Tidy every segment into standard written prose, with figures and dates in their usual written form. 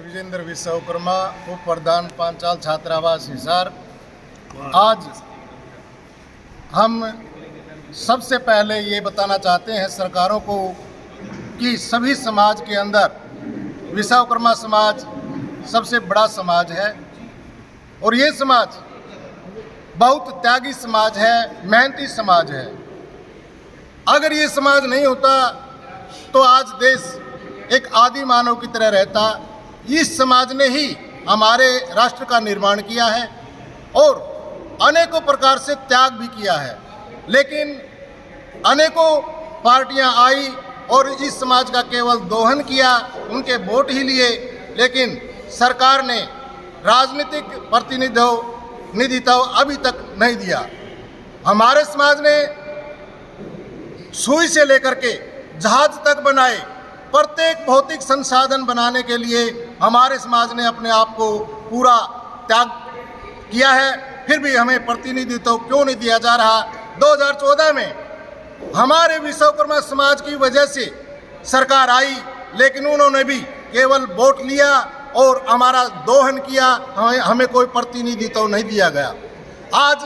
विजेंद्र विश्वकर्मा, उप प्रधान पांचाल छात्रावास हिसार। आज हम सबसे पहले ये बताना चाहते हैं सरकारों को कि सभी समाज के अंदर विश्वकर्मा समाज सबसे बड़ा समाज है और ये समाज बहुत त्यागी समाज है, मेहनती समाज है। अगर ये समाज नहीं होता तो आज देश एक आदि मानव की तरह रहता। इस समाज ने ही हमारे राष्ट्र का निर्माण किया है और अनेकों प्रकार से त्याग भी किया है, लेकिन अनेकों पार्टियां आई और इस समाज का केवल दोहन किया, उनके वोट ही लिए, लेकिन सरकार ने राजनीतिक प्रतिनिधित्व अभी तक नहीं दिया। हमारे समाज ने सुई से लेकर के जहाज तक बनाए, प्रत्येक भौतिक संसाधन बनाने के लिए हमारे समाज ने अपने आप को पूरा त्याग किया है, फिर भी हमें प्रतिनिधित्व क्यों नहीं दिया जा रहा। 2014 में हमारे विश्वकर्मा समाज की वजह से सरकार आई, लेकिन उन्होंने भी केवल वोट लिया और हमारा दोहन किया, हमें कोई प्रतिनिधित्व नहीं दिया गया। आज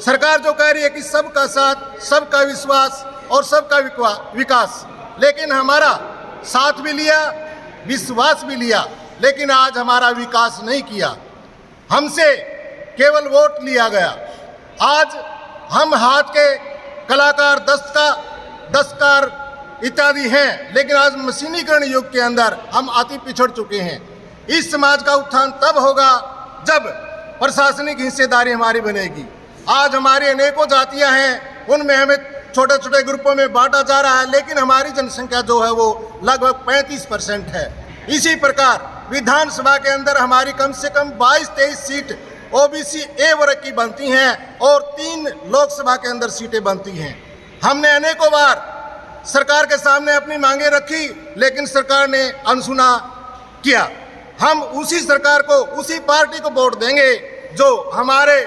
सरकार जो कह रही है कि सबका साथ, सबका विश्वास और सबका विकास, लेकिन हमारा साथ भी लिया, विश्वास भी लिया, लेकिन आज हमारा विकास नहीं किया। हमसे केवल वोट लिया गया। आज हम हाथ के कलाकार, दस्तकार इत्यादि हैं, लेकिन आज मशीनीकरण युग के अंदर हम अति पिछड़ चुके हैं। इस समाज का उत्थान तब होगा जब प्रशासनिक हिस्सेदारी हमारी बनेगी। आज हमारी अनेकों जातियां हैं, उनमें हमें छोटे छोटे ग्रुपों में बांटा जा रहा है, लेकिन हमारी जनसंख्या जो है वो लगभग 35% है। इसी प्रकार विधानसभा के अंदर हमारी कम से कम 22-23 सीट ओबीसी ए वर्ग की बनती हैं और 3 लोकसभा के अंदर सीटें बनती हैं। हमने अनेकों बार सरकार के सामने अपनी मांगें रखी, लेकिन सरकार ने अनसुना किया। हम उसी सरकार को, उसी पार्टी को वोट देंगे जो हमारे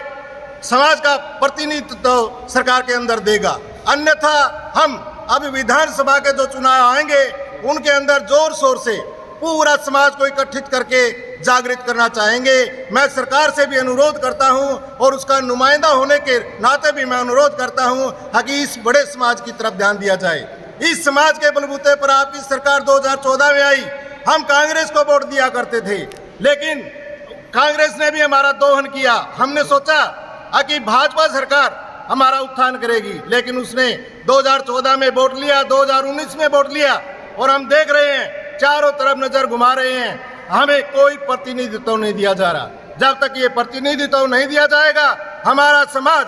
समाज का प्रतिनिधित्व सरकार के अंदर देगा। अन्यथा हम अभी विधानसभा के जो चुनाव आएंगे उनके अंदर जोर शोर से पूरा समाज को इकट्ठित करके जागृत करना चाहेंगे। मैं सरकार से भी अनुरोध करता हूं और उसका नुमाइंदा होने के नाते भी मैं अनुरोध करता हूं कि इस बड़े समाज की तरफ ध्यान दिया जाए। इस समाज के बलबूते पर आपकी सरकार 2014 में आई, हम कांग्रेस को वोट दिया करते थे, लेकिन कांग्रेस ने भी हमारा दोहन किया। हमने सोचा कि भाजपा सरकार हमारा उत्थान करेगी, लेकिन उसने 2014 में वोट लिया, 2019 में वोट लिया और हम देख रहे हैं चारों तरफ नजर घुमा रहे हैं, हमें कोई प्रतिनिधित्व नहीं दिया जा रहा। जब तक ये प्रतिनिधित्व नहीं दिया जाएगा, हमारा समाज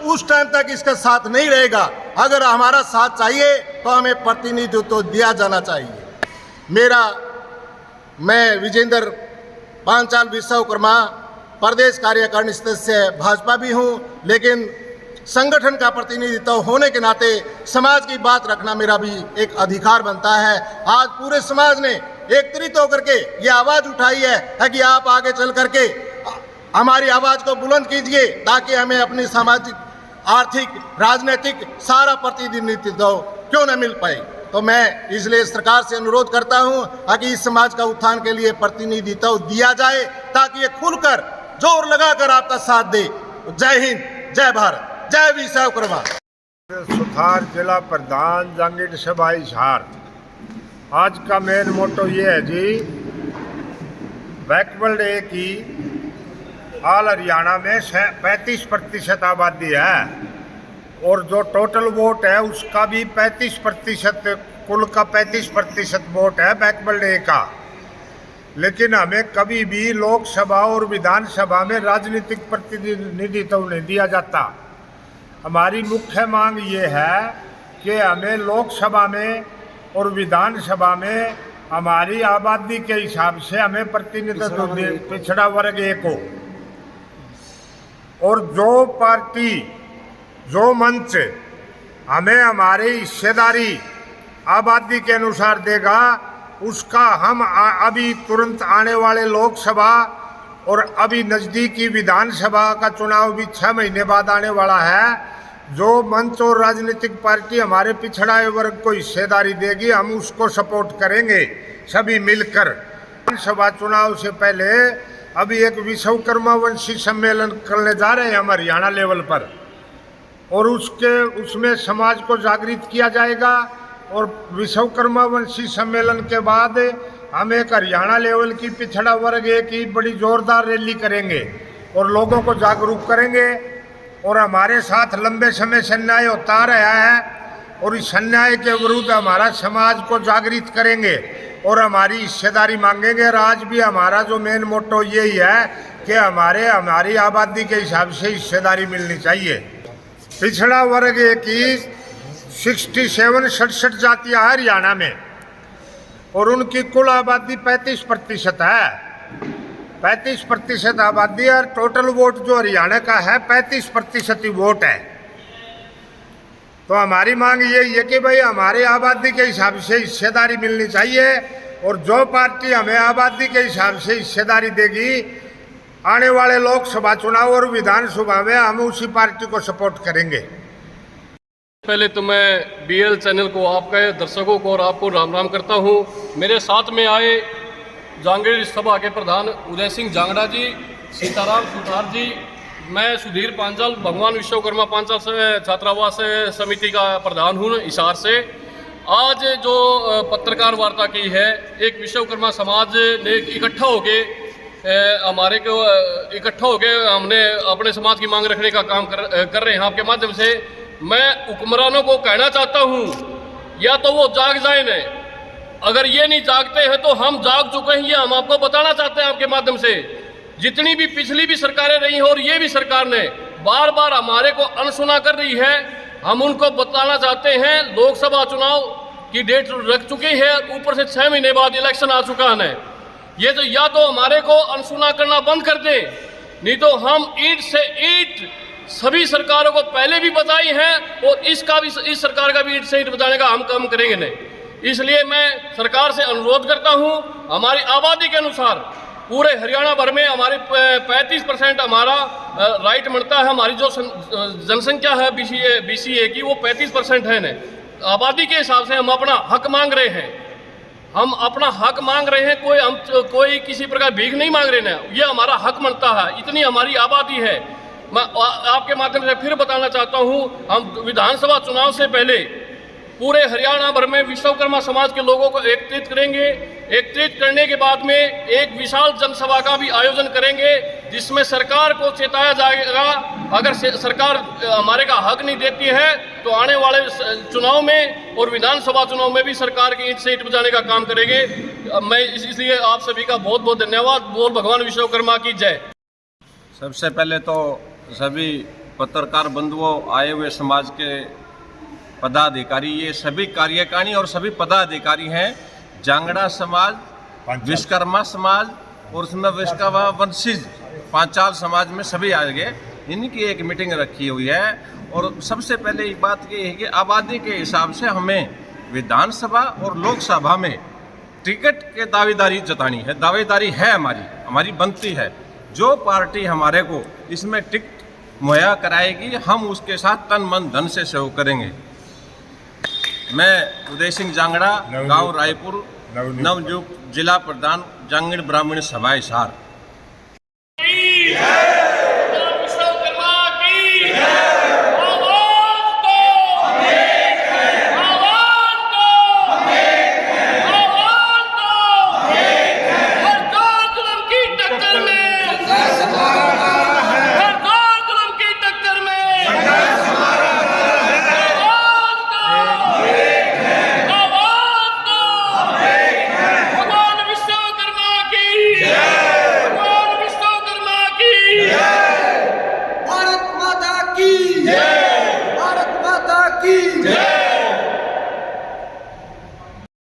उस टाइम तक इसका साथ नहीं रहेगा। अगर हमारा साथ चाहिए तो हमें प्रतिनिधित्व दिया जाना चाहिए। मैं विजेंद्र पांचाल विश्वकर्मा प्रदेश कार्यकारिणी सदस्य भाजपा भी हूँ, लेकिन संगठन का प्रतिनिधित्व होने के नाते समाज की बात रखना मेरा भी एक अधिकार बनता है। आज पूरे समाज ने एकत्रित होकर के ये आवाज़ उठाई है कि आप आगे चल करके हमारी आवाज़ को बुलंद कीजिए, ताकि हमें अपनी सामाजिक, आर्थिक, राजनीतिक सारा प्रतिनिधित्व क्यों न मिल पाए। तो मैं इसलिए सरकार से अनुरोध करता हूँ कि इस समाज का उत्थान के लिए प्रतिनिधित्व दिया जाए, ताकि ये खुलकर जोर लगाकर आपका साथ दे। जय हिंद, जय भारत, जय विश्वकर्मा। सुथार जिला प्रधान जंगीर सभा हिसार। आज का मेन मोटो ये है जी, बैकवर्ड ए की ऑल हरियाणा में 35% आबादी है और जो टोटल वोट है उसका भी 35%, कुल का 35% वोट है बैकवर्ड ए का। लेकिन हमें कभी भी लोकसभा और विधानसभा में राजनीतिक प्रतिनिधित्व नहीं दिया जाता। हमारी मुख्य मांग ये है कि हमें लोकसभा में और विधानसभा में हमारी आबादी के हिसाब से हमें प्रतिनिधित्व दे, पिछड़ा वर्ग ए को। और जो पार्टी, जो मंच हमें हमारी हिस्सेदारी आबादी के अनुसार देगा, उसका हम अभी तुरंत आने वाले लोकसभा और अभी नज़दीकी विधानसभा का चुनाव भी 6 महीने बाद आने वाला है। जो मंच और राजनीतिक पार्टी हमारे पिछड़ा वर्ग को हिस्सेदारी देगी, हम उसको सपोर्ट करेंगे सभी मिलकर। विधानसभा चुनाव से पहले अभी एक विश्वकर्मा वंशी सम्मेलन करने जा रहे हैं हम हरियाणा लेवल पर, और उसमें समाज को जागृत किया जाएगा। और विश्वकर्मा वंशी सम्मेलन के बाद हम एक हरियाणा लेवल की पिछड़ा वर्ग की बड़ी जोरदार रैली करेंगे और लोगों को जागरूक करेंगे। और हमारे साथ लंबे समय से अन्याय होता रहा है और इस अन्याय के विरुद्ध हमारा समाज को जागृत करेंगे और हमारी हिस्सेदारी मांगेंगे। और आज भी हमारा जो मेन मोटो यही है कि हमारी आबादी के हिसाब से हिस्सेदारी मिलनी चाहिए। पिछड़ा वर्ग की 67 जातियाँ हैं हरियाणा में और उनकी कुल आबादी 35% है। 35% आबादी और टोटल वोट जो हरियाणा का है 35% ही वोट है। तो हमारी मांग यही है कि भाई हमारे आबादी के हिसाब से हिस्सेदारी मिलनी चाहिए और जो पार्टी हमें आबादी के हिसाब से हिस्सेदारी देगी, आने वाले लोकसभा चुनाव और विधानसभा में हम उसी पार्टी को सपोर्ट करेंगे। पहले तो मैं बीएल चैनल को, आपके दर्शकों को और आपको राम राम करता हूं। मेरे साथ में आए जांगड़ सभा के प्रधान उदय सिंह जांगड़ा जी, सीताराम सुतार जी, मैं सुधीर पांचाल भगवान विश्वकर्मा पांचाल से छात्रावास समिति का प्रधान हूँ हिसार से। आज जो पत्रकार वार्ता की है, एक विश्वकर्मा समाज ने इकट्ठा होके हमने अपने समाज की मांग रखने का काम कर रहे हैं। आपके माध्यम से मैं हुक्मरानों को कहना चाहता हूँ, या तो वो जाग जाए न, अगर ये नहीं जागते हैं तो हम जाग चुके हैं, ये हम आपको बताना चाहते हैं आपके माध्यम से। जितनी भी पिछली भी सरकारें रही हैं और ये भी सरकार ने बार बार हमारे को अनसुना कर रही है, हम उनको बताना चाहते हैं। लोकसभा चुनाव की डेट रख चुकी है, ऊपर से 6 महीने बाद इलेक्शन आ चुका है। ये तो या तो हमारे को अनसुना करना बंद कर दें, नहीं तो हम ईंट से ईंट सभी सरकारों को पहले भी बताई है और इस सरकार का भी ईंट से ईंट बचाने का हम काम करेंगे नहीं। इसलिए मैं सरकार से अनुरोध करता हूं, हमारी आबादी के अनुसार पूरे हरियाणा भर में हमारे 35% हमारा राइट बनता है। हमारी जो जनसंख्या है बीसीए की वो 35% है न। आबादी के हिसाब से हम अपना हक मांग रहे हैं, हम अपना हक मांग रहे हैं। कोई किसी प्रकार भीख नहीं मांग रहे ना, ये हमारा हक बनता है। इतनी हमारी आबादी है। मैं आपके माध्यम से फिर बताना चाहता हूँ, हम विधानसभा चुनाव से पहले पूरे हरियाणा भर में विश्वकर्मा समाज के लोगों को एकत्रित करेंगे। एकत्रित करने के बाद में एक विशाल जनसभा का भी आयोजन करेंगे, जिसमें सरकार को चेताया जाएगा, अगर सरकार हमारे का हक नहीं देती है तो आने वाले चुनाव में और विधानसभा चुनाव में भी सरकार की ईंट से ईंट बजाने का काम करेंगे। मैं इसलिए आप सभी का बहुत बहुत धन्यवाद। बोल भगवान विश्वकर्मा की जय। सबसे पहले तो सभी पत्रकार बंधुओं, आए हुए समाज के पदाधिकारी, ये सभी कार्यकारिणी और सभी पदाधिकारी हैं। जांगड़ा समाज, विश्वकर्मा समाज और उसमें विश्वकर्मा वंशीज पांचाल समाज में सभी आएंगे। इनकी एक मीटिंग रखी हुई है। और सबसे पहले एक बात ये है कि आबादी के हिसाब से हमें विधानसभा और लोकसभा में टिकट के दावेदारी जतानी है। दावेदारी है हमारी बनती है। जो पार्टी हमारे को इसमें टिकट मुहैया कराएगी, हम उसके साथ तन मन धन से सहयोग करेंगे। मैं उदय सिंह जांगड़ा, गांव रायपुर, नवनियुक्त जिला प्रधान जांगड़ ब्राह्मण सभा हिसार।